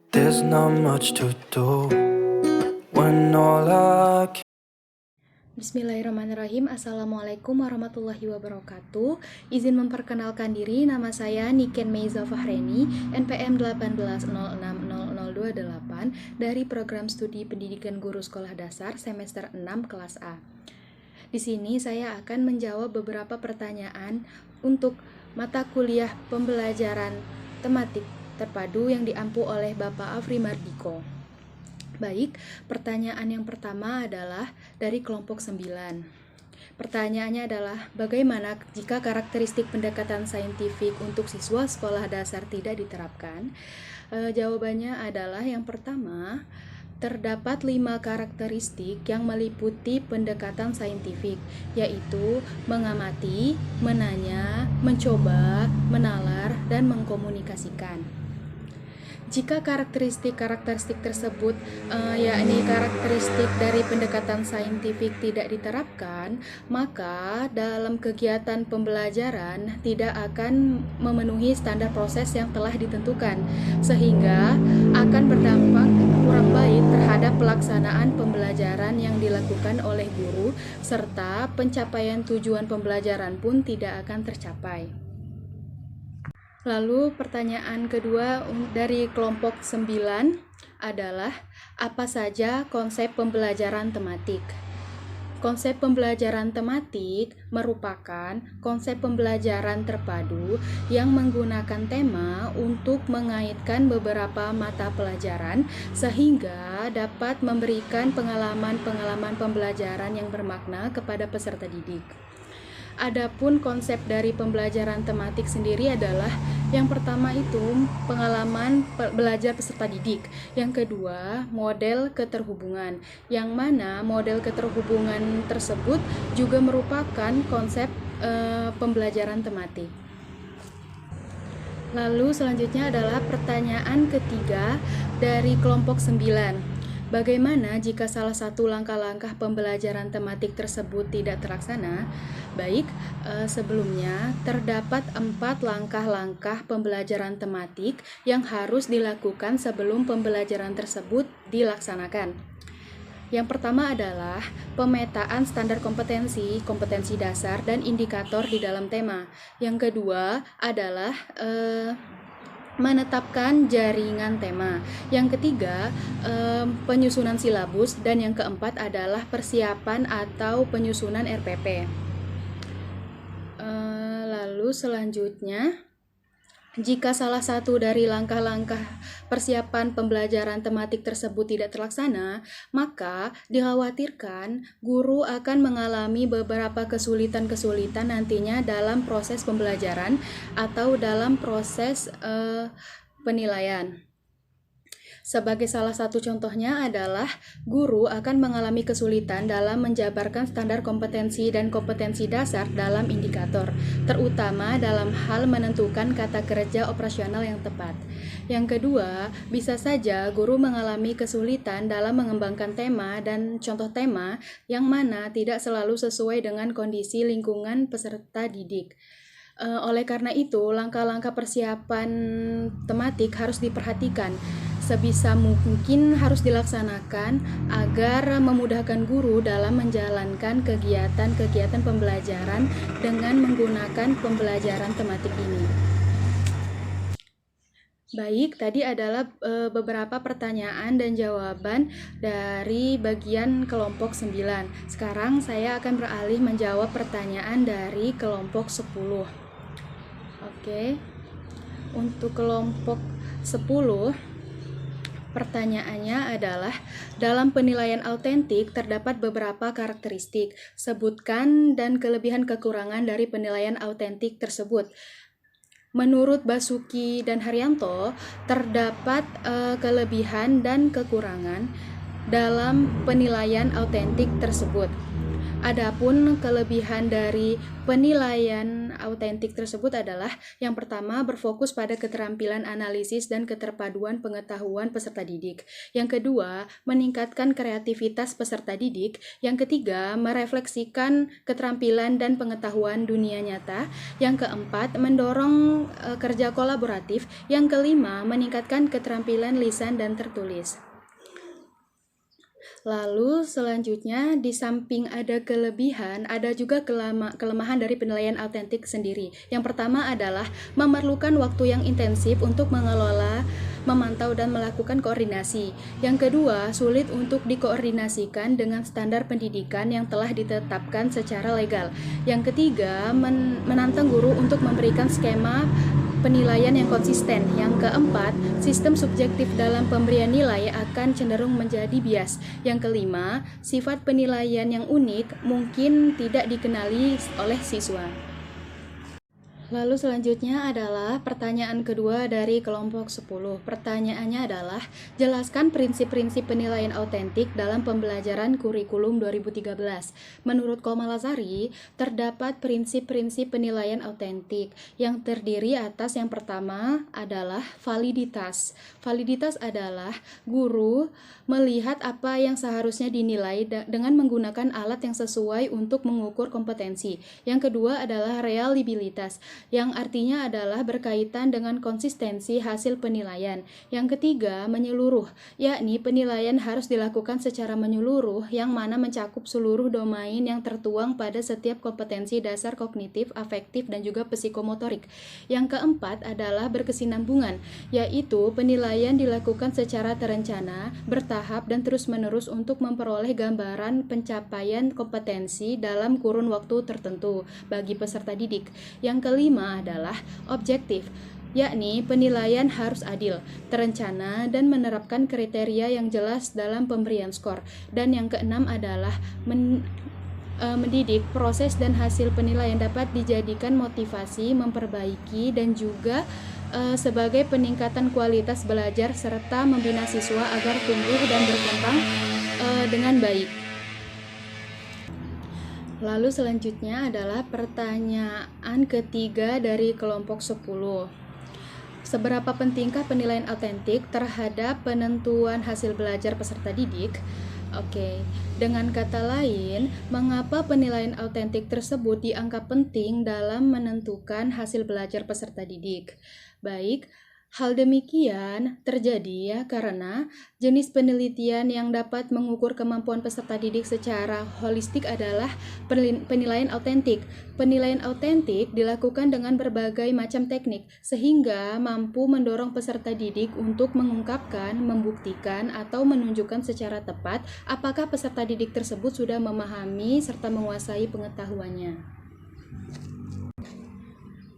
There's not much to do when all I can. Bismillahirrahmanirrahim. Assalamualaikum warahmatullahi wabarakatuh. Izin memperkenalkan diri, nama saya Niken Meiza Fahreni, NPM 18060028 dari Program Studi Pendidikan Guru Sekolah Dasar semester 6 kelas A. Di sini saya akan menjawab beberapa pertanyaan untuk mata kuliah pembelajaran tematik terpadu yang diampu oleh Bapak Afri Mardiko. Baik, pertanyaan yang pertama adalah dari kelompok 9. Pertanyaannya adalah, bagaimana jika karakteristik pendekatan saintifik untuk siswa sekolah dasar tidak diterapkan? Jawabannya adalah yang pertama, terdapat 5 karakteristik yang meliputi pendekatan saintifik, yaitu mengamati, menanya, mencoba, menalar, dan mengkomunikasikan. Jika karakteristik tersebut, yakni karakteristik dari pendekatan saintifik tidak diterapkan, maka dalam kegiatan pembelajaran tidak akan memenuhi standar proses yang telah ditentukan, sehingga akan berdampak kurang baik terhadap pelaksanaan pembelajaran yang dilakukan oleh guru, serta pencapaian tujuan pembelajaran pun tidak akan tercapai. Lalu pertanyaan kedua dari kelompok 9 adalah, apa saja konsep pembelajaran tematik? Konsep pembelajaran tematik merupakan konsep pembelajaran terpadu yang menggunakan tema untuk mengaitkan beberapa mata pelajaran sehingga dapat memberikan pengalaman pembelajaran yang bermakna kepada peserta didik. Adapun konsep dari pembelajaran tematik sendiri adalah, yang pertama itu pengalaman belajar peserta didik, yang kedua model keterhubungan, yang mana model keterhubungan tersebut juga merupakan konsep pembelajaran tematik. Lalu selanjutnya adalah pertanyaan ketiga dari kelompok 9. Bagaimana jika salah satu langkah-langkah pembelajaran tematik tersebut tidak terlaksana? Baik, sebelumnya terdapat 4 langkah-langkah pembelajaran tematik yang harus dilakukan sebelum pembelajaran tersebut dilaksanakan. Yang pertama adalah pemetaan standar kompetensi dasar dan indikator di dalam tema. Yang kedua adalah menetapkan jaringan tema. Yang ketiga, penyusunan silabus, dan yang keempat adalah persiapan atau penyusunan RPP. Lalu selanjutnya, jika salah satu dari langkah-langkah persiapan pembelajaran tematik tersebut tidak terlaksana, maka dikhawatirkan guru akan mengalami beberapa kesulitan nantinya dalam proses pembelajaran atau dalam proses penilaian. Sebagai salah satu contohnya adalah guru akan mengalami kesulitan dalam menjabarkan standar kompetensi dan kompetensi dasar dalam indikator, terutama dalam hal menentukan kata kerja operasional yang tepat. Yang kedua, bisa saja guru mengalami kesulitan dalam mengembangkan tema dan contoh tema yang mana tidak selalu sesuai dengan kondisi lingkungan peserta didik. Oleh karena itu, langkah-langkah persiapan tematik harus diperhatikan. Sebisa mungkin harus dilaksanakan agar memudahkan guru dalam menjalankan kegiatan pembelajaran dengan menggunakan pembelajaran tematik ini. Baik, tadi adalah beberapa pertanyaan dan jawaban dari bagian kelompok 9. Sekarang saya akan beralih menjawab pertanyaan dari kelompok 10. Oke, untuk kelompok 10, pertanyaannya adalah, dalam penilaian autentik terdapat beberapa karakteristik. Sebutkan dan kelebihan kekurangan dari penilaian autentik tersebut. Menurut Basuki dan Haryanto, terdapat kelebihan dan kekurangan dalam penilaian autentik tersebut. Adapun kelebihan dari penilaian autentik tersebut adalah yang pertama berfokus pada keterampilan analisis dan keterpaduan pengetahuan peserta didik. Yang kedua, meningkatkan kreativitas peserta didik. Yang ketiga, merefleksikan keterampilan dan pengetahuan dunia nyata. Yang keempat, mendorong kerja kolaboratif. Yang kelima, meningkatkan keterampilan lisan dan tertulis. Lalu selanjutnya, di samping ada kelebihan, ada juga kelemahan dari penilaian autentik sendiri. Yang pertama adalah memerlukan waktu yang intensif untuk mengelola, memantau, dan melakukan koordinasi. Yang kedua, sulit untuk dikoordinasikan dengan standar pendidikan yang telah ditetapkan secara legal. Yang ketiga, menantang guru untuk memberikan skema penilaian yang konsisten. Yang keempat, sistem subjektif dalam pemberian nilai akan cenderung menjadi bias. Yang kelima, sifat penilaian yang unik mungkin tidak dikenali oleh siswa. Lalu selanjutnya adalah pertanyaan kedua dari kelompok 10. Pertanyaannya adalah, jelaskan prinsip-prinsip penilaian autentik dalam pembelajaran kurikulum 2013. Menurut Komalazari, terdapat prinsip-prinsip penilaian autentik yang terdiri atas yang pertama adalah validitas. Validitas adalah guru melihat apa yang seharusnya dinilai dengan menggunakan alat yang sesuai untuk mengukur kompetensi. Yang kedua adalah reliabilitas, yang artinya adalah berkaitan dengan konsistensi hasil penilaian. Yang ketiga, menyeluruh, yakni penilaian harus dilakukan secara menyeluruh yang mana mencakup seluruh domain yang tertuang pada setiap kompetensi dasar kognitif, afektif, dan juga psikomotorik. Yang keempat adalah berkesinambungan, yaitu penilaian dilakukan secara terencana, bertahap, dan terus-menerus untuk memperoleh gambaran pencapaian kompetensi dalam kurun waktu tertentu bagi peserta didik. Yang kelima adalah objektif, yakni penilaian harus adil, terencana, dan menerapkan kriteria yang jelas dalam pemberian skor. Dan yang keenam adalah mendidik. Proses dan hasil penilaian dapat dijadikan motivasi, memperbaiki, dan juga sebagai peningkatan kualitas belajar serta membina siswa agar tumbuh dan berkembang dengan baik. Lalu selanjutnya adalah pertanyaan ketiga dari kelompok 10. Seberapa pentingkah penilaian autentik terhadap penentuan hasil belajar peserta didik? Oke, dengan kata lain, mengapa penilaian autentik tersebut dianggap penting dalam menentukan hasil belajar peserta didik? Baik, hal demikian terjadi ya karena jenis penelitian yang dapat mengukur kemampuan peserta didik secara holistik adalah penilaian autentik. Penilaian autentik dilakukan dengan berbagai macam teknik sehingga mampu mendorong peserta didik untuk mengungkapkan, membuktikan, atau menunjukkan secara tepat apakah peserta didik tersebut sudah memahami serta menguasai pengetahuannya.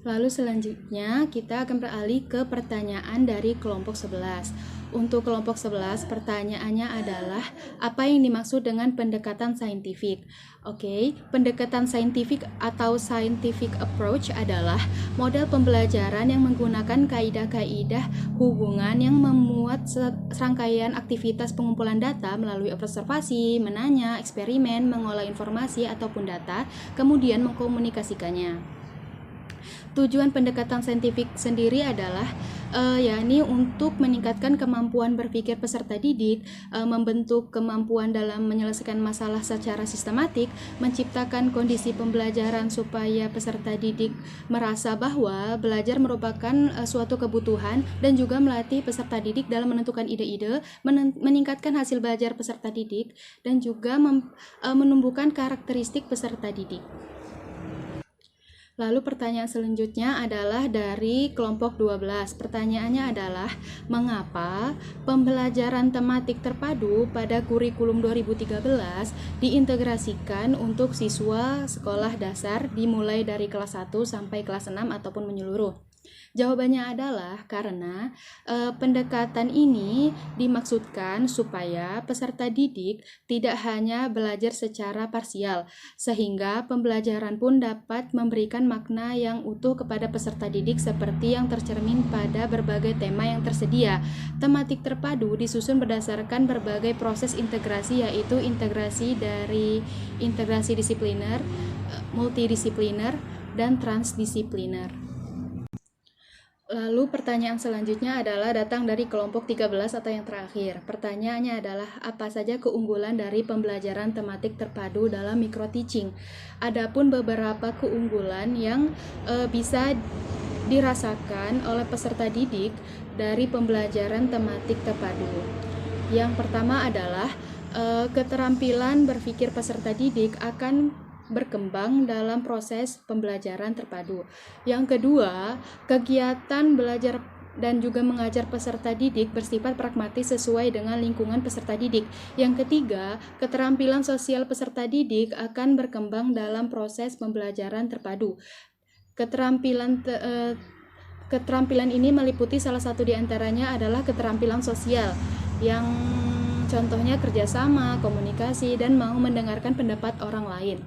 Lalu selanjutnya kita akan beralih ke pertanyaan dari kelompok 11. Untuk kelompok 11 pertanyaannya adalah apa yang dimaksud dengan pendekatan saintifik? Oke, pendekatan saintifik atau scientific approach adalah model pembelajaran yang menggunakan kaidah-kaidah hubungan yang memuat serangkaian aktivitas pengumpulan data melalui observasi, menanya, eksperimen, mengolah informasi ataupun data, kemudian mengkomunikasikannya. Tujuan pendekatan saintifik sendiri adalah yakni untuk meningkatkan kemampuan berpikir peserta didik, membentuk kemampuan dalam menyelesaikan masalah secara sistematik, menciptakan kondisi pembelajaran supaya peserta didik merasa bahwa belajar merupakan suatu kebutuhan, dan juga melatih peserta didik dalam menentukan ide-ide, meningkatkan hasil belajar peserta didik, dan juga menumbuhkan karakteristik peserta didik. Lalu pertanyaan selanjutnya adalah dari kelompok 12. Pertanyaannya adalah, mengapa pembelajaran tematik terpadu pada kurikulum 2013 diintegrasikan untuk siswa sekolah dasar dimulai dari kelas 1 sampai kelas 6 ataupun menyeluruh? Jawabannya adalah karena pendekatan ini dimaksudkan supaya peserta didik tidak hanya belajar secara parsial, sehingga pembelajaran pun dapat memberikan makna yang utuh kepada peserta didik seperti yang tercermin pada berbagai tema yang tersedia. Tematik terpadu disusun berdasarkan berbagai proses integrasi, yaitu integrasi disipliner, multidisipliner, dan transdisipliner. Lalu pertanyaan selanjutnya adalah datang dari kelompok 13 atau yang terakhir. Pertanyaannya adalah apa saja keunggulan dari pembelajaran tematik terpadu dalam micro teaching? Adapun beberapa keunggulan yang bisa dirasakan oleh peserta didik dari pembelajaran tematik terpadu. Yang pertama adalah keterampilan berpikir peserta didik akan berkembang dalam proses pembelajaran terpadu. Yang kedua, kegiatan belajar dan juga mengajar peserta didik bersifat pragmatis sesuai dengan lingkungan peserta didik. Yang ketiga, keterampilan sosial peserta didik akan berkembang dalam proses pembelajaran terpadu. Keterampilan ini meliputi salah satu di antaranya adalah keterampilan sosial, yang contohnya kerjasama, komunikasi, dan mau mendengarkan pendapat orang lain.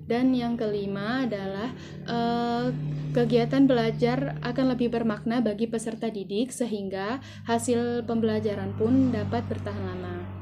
Dan yang kelima adalah kegiatan belajar akan lebih bermakna bagi peserta didik sehingga hasil pembelajaran pun dapat bertahan lama.